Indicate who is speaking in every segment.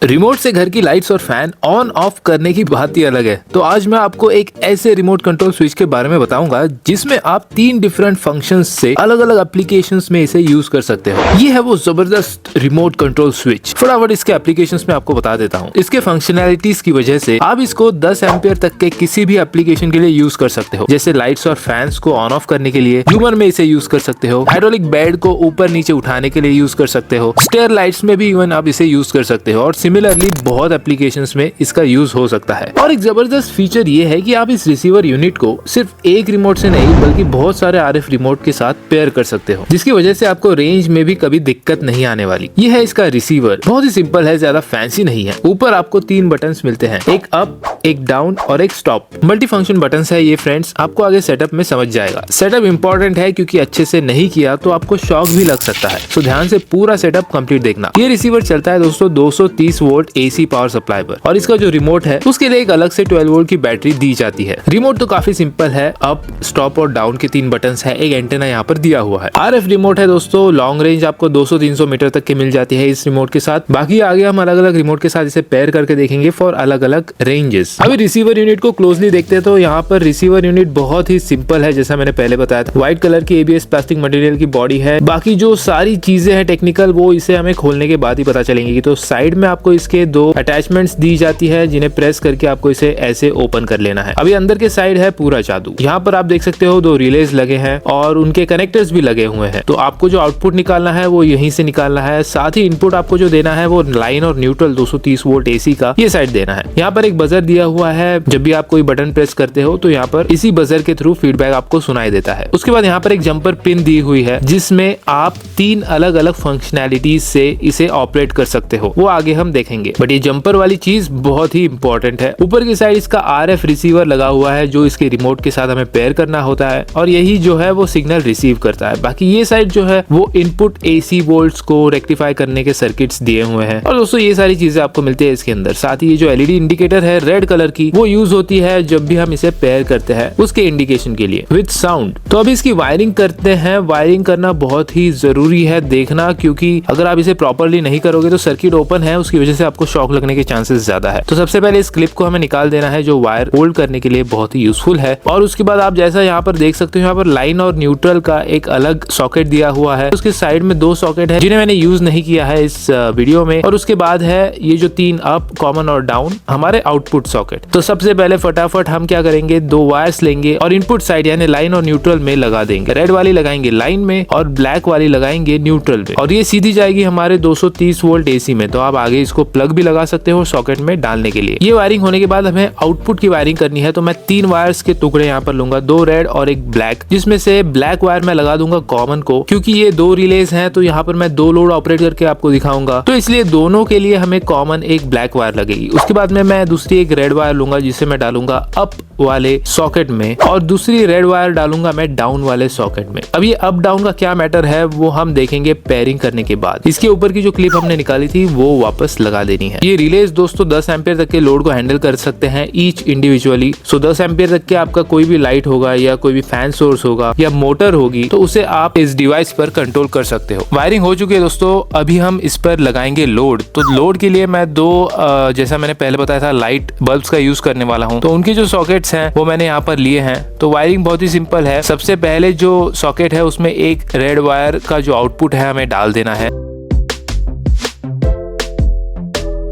Speaker 1: Remote से घर की लाइट्स और फैन ऑन ऑफ करने की बात ही अलग है। तो आज मैं आपको एक ऐसे रिमोट कंट्रोल स्विच के बारे में बताऊंगा जिसमें आप 3 डिफरेंट फंक्शंस से अलग अलग एप्लीकेशंस में इसे यूज कर सकते हो। ये है वो जबरदस्त रिमोट कंट्रोल स्विच। फटाफट इसके एप्लीकेशंस में आपको बता देता हूँ। इसके फंक्शनैलिटीज की वजह से आप इसको 10 एम्पियर तक के किसी भी एप्लीकेशन के लिए यूज कर सकते हो, जैसे लाइट्स और फैंस को ऑन ऑफ करने के लिए ह्यूमर में इसे यूज कर सकते हो, हाइड्रोलिक बेड को ऊपर नीचे उठाने के लिए यूज कर सकते हो, स्टेयर लाइट्स में भी इवन आप इसे यूज कर सकते हो और सिमिलरली बहुत एप्लीकेशंस में इसका यूज हो सकता है। और एक जबरदस्त फीचर ये है कि आप इस रिसीवर यूनिट को सिर्फ एक रिमोट से नहीं बल्कि बहुत सारे आरएफ रिमोट के साथ पेयर कर सकते हो, जिसकी वजह से आपको रेंज में भी कभी दिक्कत नहीं आने वाली। ये है इसका रिसीवर। बहुत ही सिंपल है, ज्यादा फैंसी नहीं है। ऊपर आपको 3 बटन्स मिलते हैं, एक अप, एक डाउन और एक स्टॉप। मल्टी फंक्शन बटन्स है ये फ्रेंड्स, आपको आगे सेटअप में समझ जाएगा। सेटअप इंपॉर्टेंट है क्योंकि अच्छे से नहीं किया तो आपको शॉक भी लग सकता है, तो ध्यान से पूरा सेटअप कंप्लीट देखना। ये रिसीवर चलता है दोस्तों 230 वोल्ट एसी पावर सप्लाई पर, और इसका जो रिमोट है उसके लिए एक अलग से 12 वोल्ट की बैटरी दी जाती है। रिमोट तो काफी सिंपल है, अप, स्टॉप और डाउन के 3 बटन्स है, एक एंटेना यहाँ पर दिया हुआ है। आरएफ रिमोट है दोस्तों, लॉन्ग रेंज आपको 200-300 मीटर तक की मिल जाती है इस रिमोट के साथ। बाकी आगे हम अलग अलग रिमोट के साथ इसे पेयर करके देखेंगे फॉर अलग अलग रेंजेस। अभी रिसीवर यूनिट को क्लोजली देखते हैं तो यहाँ पर रिसीवर यूनिट बहुत ही सिंपल है, जैसा मैंने पहले बताया था। व्हाइट कलर की एबीएस प्लास्टिक मटेरियल की बॉडी है। बाकी जो सारी चीजें हैं टेक्निकल, वो इसे हमें खोलने के बाद ही पता चलेंगी। तो साइड में आपको इसके 2 अटैचमेंट्स दी जाती है जिन्हें प्रेस करके आपको इसे ऐसे ओपन कर लेना है। अभी अंदर के साइड है पूरा जादू। यहाँ पर आप देख सकते हो 2 रिलेज लगे हैं और उनके कनेक्टर्स भी लगे हुए हैं। तो आपको जो आउटपुट निकालना है वो यहीं से निकालना है। साथ ही इनपुट आपको जो देना है वो लाइन और न्यूट्रल 230 वोल्ट एसी का ये साइड देना है। यहाँ पर एक बजर दिया हुआ है, जब भी आप कोई बटन प्रेस करते हो तो यहाँ पर इसी बजर के थ्रू फीडबैक आपको सुनाई देता है। उसके बाद यहाँ पर एक जंपर पिन दी हुई है जिसमें आप 3 अलग अलग फंक्शनैलिटीज से इसे ऑपरेट कर सकते हो, वो आगे हम देखेंगे। बट ये जंपर वाली चीज बहुत ही इंपॉर्टेंट है। ऊपर की साइड इसका आरएफ रिसीवर लगा हुआ है जो इसके रिमोट के साथ हमें पेयर करना होता है और यही जो है वो सिग्नल रिसीव करता है। बाकी ये साइड जो है वो इनपुट एसी वोल्ट्स को रेक्टिफाई करने के सर्किट्स दिए हुए हैं। और दोस्तों ये सारी चीजें आपको मिलती है इसके अंदर। साथ ही ये जो एलईडी इंडिकेटर है रेड कलर की, वो यूज होती है जब भी हम इसे पेयर करते हैं उसके इंडिकेशन के लिए विद साउंड। तो अभी इसकी वायरिंग करते हैं। वायरिंग करना बहुत ही जरूरी है देखना, क्योंकि अगर आप इसे प्रॉपरली नहीं करोगे तो सर्किट ओपन है, उसकी वजह से आपको शॉक लगने के चांसेस ज्यादा है। तो सबसे पहले इस क्लिप को हमें निकाल देना है जो वायर होल्ड करने के लिए बहुत ही यूजफुल है। और उसके बाद आप जैसा यहाँ पर देख सकते हो, यहाँ पर लाइन और न्यूट्रल का एक अलग सॉकेट दिया हुआ है। उसके साइड में 2 सॉकेट है जिन्हें मैंने यूज नहीं किया है इस वीडियो में। और उसके बाद है ये जो 3 अप, कॉमन और डाउन हमारे आउटपुट सॉकेट। तो सबसे पहले फटाफट हम क्या करेंगे, 2 वायर्स लेंगे और इनपुट साइड यानी लाइन और न्यूट्रल में लगा देंगे। रेड वाली लगाएंगे लाइन में और ब्लैक वाली लगाएंगे न्यूट्रल में, और ये सीधी जाएगी हमारे 230 वोल्ट एसी में। तो आप आगे इसको प्लग भी लगा सकते हो सॉकेट में डालने के लिए। ये वायरिंग होने के बाद हमें आउटपुट की वायरिंग करनी है। तो मैं 3 वायर्स के टुकड़े यहाँ पर लूंगा, 2 रेड और एक ब्लैक, जिसमें से ब्लैक वायर मैं लगा दूंगा कॉमन को, क्योंकि ये 2 रिलेज हैं। तो यहाँ पर मैं 2 लोड ऑपरेट करके आपको दिखाऊंगा, तो इसलिए दोनों के लिए हमें कॉमन एक ब्लैक वायर लगेगी। उसके बाद में मैं दूसरी एक रेड वायर लूंगा जिसे मैं डालूंगा अप वाले सॉकेट में, और दूसरी रेड वायर डालूंगा मैं डाउन वाले सॉकेट में। अब ये अप डाउन का क्या मैटर है वो हम देखेंगे पेयरिंग करने के बाद। इसके ऊपर की जो क्लिप हमने निकाली थी वो वापस लगा देनी है। ये रिलेज दोस्तों 10 एम्पियर तक के लोड को हैंडल कर सकते हैं ईच इंडिविजुअली। सो 10 एम्पियर तक के आपका कोई भी लाइट होगा या कोई भी फैन सोर्स होगा या मोटर होगी तो उसे आप इस डिवाइस पर कंट्रोल कर सकते हो। वायरिंग हो चुकी है दोस्तों, अभी हम इस पर लगाएंगे लोड। तो लोड के लिए मैं 2 जैसा मैंने पहले बताया था लाइट बल्ब्स का यूज करने वाला हूँ। तो उनके जो सॉकेट्स हैं वो मैंने यहाँ पर लिए हैं। तो वायरिंग बहुत ही सिंपल है। सबसे पहले जो सॉकेट है उसमें एक रेड वायर का जो आउटपुट है हमें डाल देना है।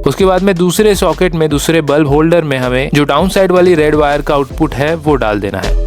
Speaker 1: उसके बाद में दूसरे सॉकेट में, दूसरे बल्ब होल्डर में हमें जो डाउन साइड वाली रेड वायर का आउटपुट है वो डाल देना है।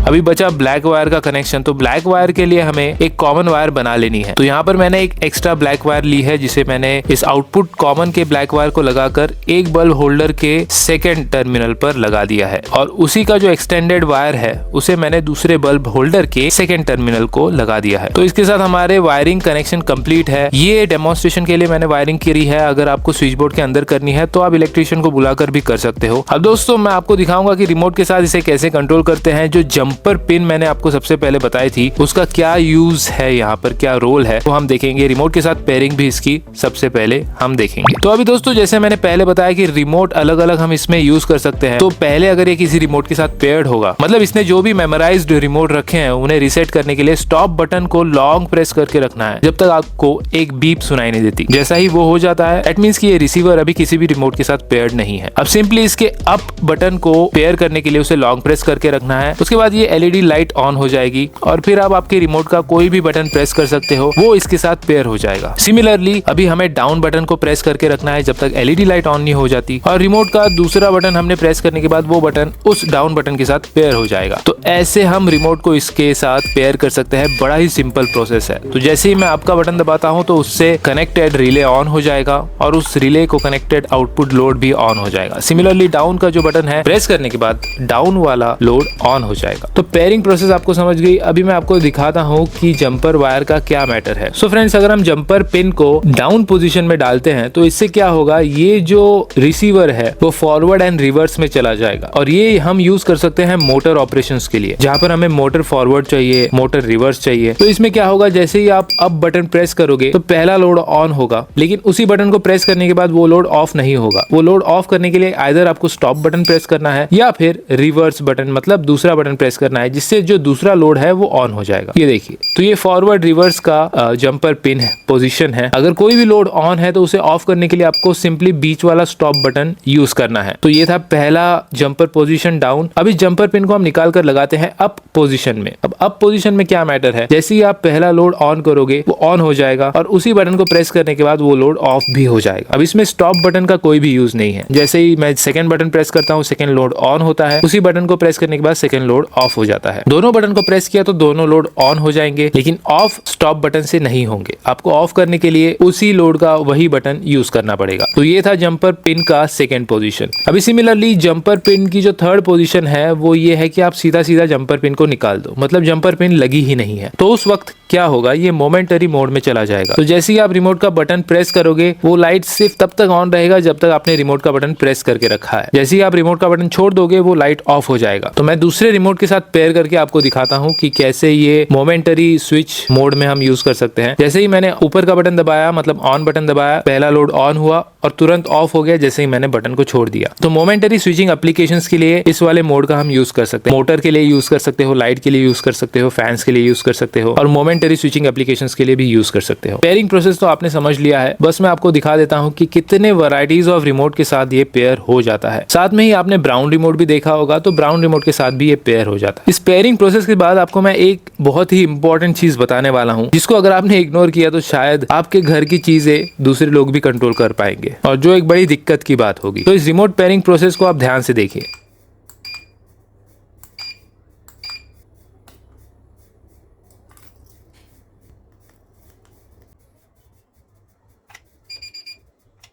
Speaker 1: अभी बचा ब्लैक वायर का कनेक्शन। तो ब्लैक वायर के लिए हमें एक कॉमन वायर बना लेनी है। तो यहाँ पर मैंने एक एक्स्ट्रा ब्लैक वायर ली है जिसे मैंने इस आउटपुट कॉमन के ब्लैक वायर को लगाकर एक बल्ब होल्डर के सेकेंड टर्मिनल पर लगा दिया है, और उसी का जो एक्सटेंडेड वायर है उसे मैंने दूसरे बल्ब होल्डर के सेकेंड टर्मिनल को लगा दिया है। तो इसके साथ हमारे वायरिंग कनेक्शन कंप्लीट है। ये डेमोन्स्ट्रेशन के लिए मैंने वायरिंग करी है। अगर आपको स्विच बोर्ड के अंदर करनी है तो आप इलेक्ट्रिशियन को बुलाकर भी कर सकते हो। अब दोस्तों मैं आपको दिखाऊंगा कि रिमोट के साथ इसे कैसे कंट्रोल करते हैं। जो जंपर पिन मैंने आपको सबसे पहले बताई थी उसका क्या यूज है, यहाँ पर क्या रोल है, तो हम देखेंगे। रिमोट के साथ पेयरिंग भी इसकी सबसे पहले हम देखेंगे। तो अभी दोस्तों जैसे मैंने पहले बताया कि रिमोट अलग अलग हम इसमें यूज कर सकते हैं। तो पहले अगर ये किसी रिमोट के साथ पेयर्ड होगा, मतलब इसने जो भी मेमोराइज्ड रिमोट रखे हैं उन्हें रीसेट करने के लिए स्टॉप बटन को लॉन्ग प्रेस करके रखना है जब तक आपको एक बीप सुनाई नहीं देती। जैसा ही वो हो जाता है दैट मींस कि ये रिसीवर अभी किसी भी रिमोट के साथ पेयर्ड नहीं है। अब सिंपली इसके अप बटन को पेयर करने के लिए उसे लॉन्ग प्रेस करके रखना है। उसके बाद ये एलईडी लाइट ऑन हो जाएगी और फिर आप आपके रिमोट का कोई भी बटन प्रेस कर सकते हो, वो इसके साथ पेयर हो जाएगा। सिमिलरली अभी हमें डाउन बटन को प्रेस करके रखना है जब तक एलईडी लाइट ऑन नहीं हो जाती, और रिमोट का दूसरा बटन हमने प्रेस करने के बाद वो बटन उस डाउन बटन के साथ पेयर हो जाएगा। तो ऐसे हम रिमोट को इसके साथ पेयर कर सकते हैं। बड़ा ही सिंपल प्रोसेस है। तो जैसे ही मैं आपका बटन दबाता हूं तो उससे कनेक्टेड रिले ऑन हो जाएगा और उस रिले को कनेक्टेड आउटपुट लोड भी ऑन हो जाएगा। सिमिलरली डाउन का जो बटन है प्रेस करने के बाद डाउन वाला लोड ऑन हो जाएगा। तो पेयरिंग प्रोसेस आपको समझ गई। अभी मैं आपको दिखाता हूं कि जंपर वायर का क्या मैटर है। सो फ्रेंड्स, अगर हम जंपर पिन को डाउन पोजीशन में डालते हैं तो इससे क्या होगा, ये जो रिसीवर है वो फॉरवर्ड एंड रिवर्स में चला जाएगा। और ये हम यूज कर सकते हैं मोटर ऑपरेशंस के लिए, जहां पर हमें मोटर फॉरवर्ड चाहिए, मोटर रिवर्स चाहिए। तो इसमें क्या होगा, जैसे ही आप अप बटन प्रेस करोगे तो पहला लोड ऑन होगा, लेकिन उसी बटन को प्रेस करने के बाद वो लोड ऑफ नहीं होगा। वो लोड ऑफ करने के लिए आइदर आपको स्टॉप बटन प्रेस करना है या फिर रिवर्स बटन, मतलब दूसरा बटन प्रेस करना है, जिससे जो दूसरा लोड है वो ऑन हो जाएगा। ये देखिए, तो ये फॉरवर्ड रिवर्स का जंपर पिन है, पोजीशन है। अगर कोई भी लोड ऑन है तो उसे ऑफ करने के लिए आपको सिंपली बीच वाला स्टॉप बटन यूज करना है। तो ये था पहला जंपर पोजीशन डाउन। अब इस जंपर पिन को हम निकाल कर लगाते हैं अप पोजीशन में। अब अप पोजीशन में क्या मैटर है, जैसे ही आप पहला लोड ऑन करोगे वो ऑन हो जाएगा और उसी बटन को प्रेस करने के बाद वो लोड ऑफ भी हो जाएगा। अब इसमें स्टॉप बटन का कोई भी यूज नहीं है। जैसे ही मैं सेकंड बटन प्रेस करता हूँ, सेकंड लोड ऑन होता है, उसी बटन को प्रेस करने के बाद सेकंड लोड ऑफ हो जाता है। दोनों बटन को प्रेस किया तो दोनों लोड ऑन हो जाएंगे, लेकिन ऑफ स्टॉप बटन से नहीं होंगे। आपको ऑफ करने के लिए उसी लोड का वही बटन यूज करना पड़ेगा। तो ये था जंपर पिन का सेकंड पोजीशन। अभी सिमिलरली जंपर पिन की जो थर्ड पोजीशन है वो ये है कि आप सीधा सीधा जंपर पिन को निकाल दो, मतलब जंपर पिन लगी ही नहीं है। तो उस वक्त क्या होगा, ये मोमेंटरी मोड में चला जाएगा। तो जैसे ही आप रिमोट का बटन प्रेस करोगे वो लाइट सिर्फ तब तक ऑन रहेगा जब तक आपने रिमोट का बटन प्रेस करके रखा है। जैसे ही आप रिमोट का बटन छोड़ दोगे वो लाइट ऑफ हो जाएगा। तो मैं दूसरे रिमोट के साथ पेयर करके आपको दिखाता हूँ कि कैसे ये मोमेंटरी स्विच मोड में हम यूज कर सकते हैं। जैसे ही मैंने ऊपर का बटन दबाया, मतलब ऑन बटन दबाया, पहला लोड ऑन हुआ और तुरंत ऑफ हो गया जैसे ही मैंने बटन को छोड़ दिया। तो मोमेंटरी स्विचिंग एप्लीकेशंस के लिए इस वाले मोड का हम यूज कर सकते हैं। मोटर के लिए यूज कर सकते हो, लाइट के लिए यूज कर सकते हो, फैंस के लिए यूज कर सकते हो और मोमेंटरी स्विचिंग एप्लीकेशंस के लिए भी यूज कर सकते हो। पेयरिंग प्रोसेस तो आपने समझ लिया है, बस मैं आपको दिखा देता हूँ कि कितने वैरायटीज ऑफ रिमोट के साथ ये पेयर हो जाता है। साथ में ही आपने ब्राउन रिमोट भी देखा होगा, तो ब्राउन रिमोट के साथ भी ये पेयर हो जाता है। इस पेयरिंग प्रोसेस के बाद आपको मैं एक बहुत ही इंपॉर्टेंट चीज बताने वाला हूँ, जिसको अगर आपने इग्नोर किया तो शायद आपके घर की चीजें दूसरे लोग भी कंट्रोल कर पाएंगे, और जो एक बड़ी दिक्कत की बात होगी। तो इस रिमोट पेयरिंग प्रोसेस को आप ध्यान से देखिए।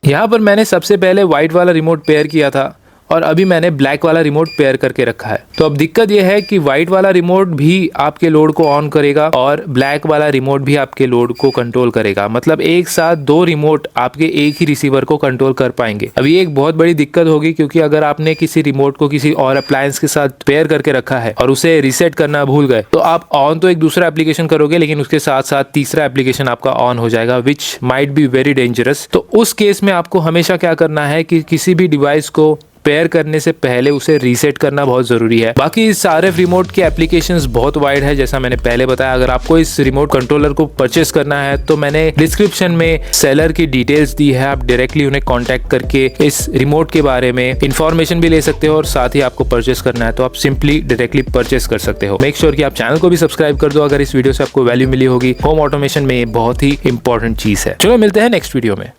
Speaker 1: यहाँ पर मैंने सबसे पहले व्हाइट वाला रिमोट पेयर किया था और अभी मैंने ब्लैक वाला रिमोट पेयर करके रखा है। तो अब दिक्कत यह है कि व्हाइट वाला रिमोट भी आपके लोड को ऑन करेगा और ब्लैक वाला रिमोट भी आपके लोड को कंट्रोल करेगा, मतलब एक साथ दो रिमोट आपके एक ही रिसीवर को कंट्रोल कर पाएंगे। अब ये एक बहुत बड़ी दिक्कत होगी, क्योंकि अगर आपने किसी रिमोट को किसी और अप्लायंस के साथ पेयर करके रखा है और उसे रीसेट करना भूल गए, तो आप ऑन तो एक दूसरा एप्लीकेशन करोगे, लेकिन उसके साथ साथ तीसरा एप्लीकेशन आपका ऑन हो जाएगा, which might be very dangerous. तो उस केस में आपको हमेशा क्या करना है कि किसी भी डिवाइस को पेयर करने से पहले उसे रीसेट करना बहुत जरूरी है। बाकी इस RF रिमोट के एप्लीकेशंस बहुत वाइड है, जैसा मैंने पहले बताया। अगर आपको इस रिमोट कंट्रोलर को परचेस करना है तो मैंने डिस्क्रिप्शन में सेलर की डिटेल्स दी है, आप डायरेक्टली उन्हें कांटेक्ट करके इस रिमोट के बारे में इंफॉर्मेशन भी ले सकते हो, और साथ ही आपको परचेस करना है तो आप सिंपली डायरेक्टली परचेस कर सकते हो। मेक श्योर कि आप चैनल को भी सब्सक्राइब कर दो अगर इस वीडियो से आपको वैल्यू मिली होगी। होम ऑटोमेशन में बहुत ही इंपॉर्टेंट चीज है। चलो मिलते हैं नेक्स्ट वीडियो में।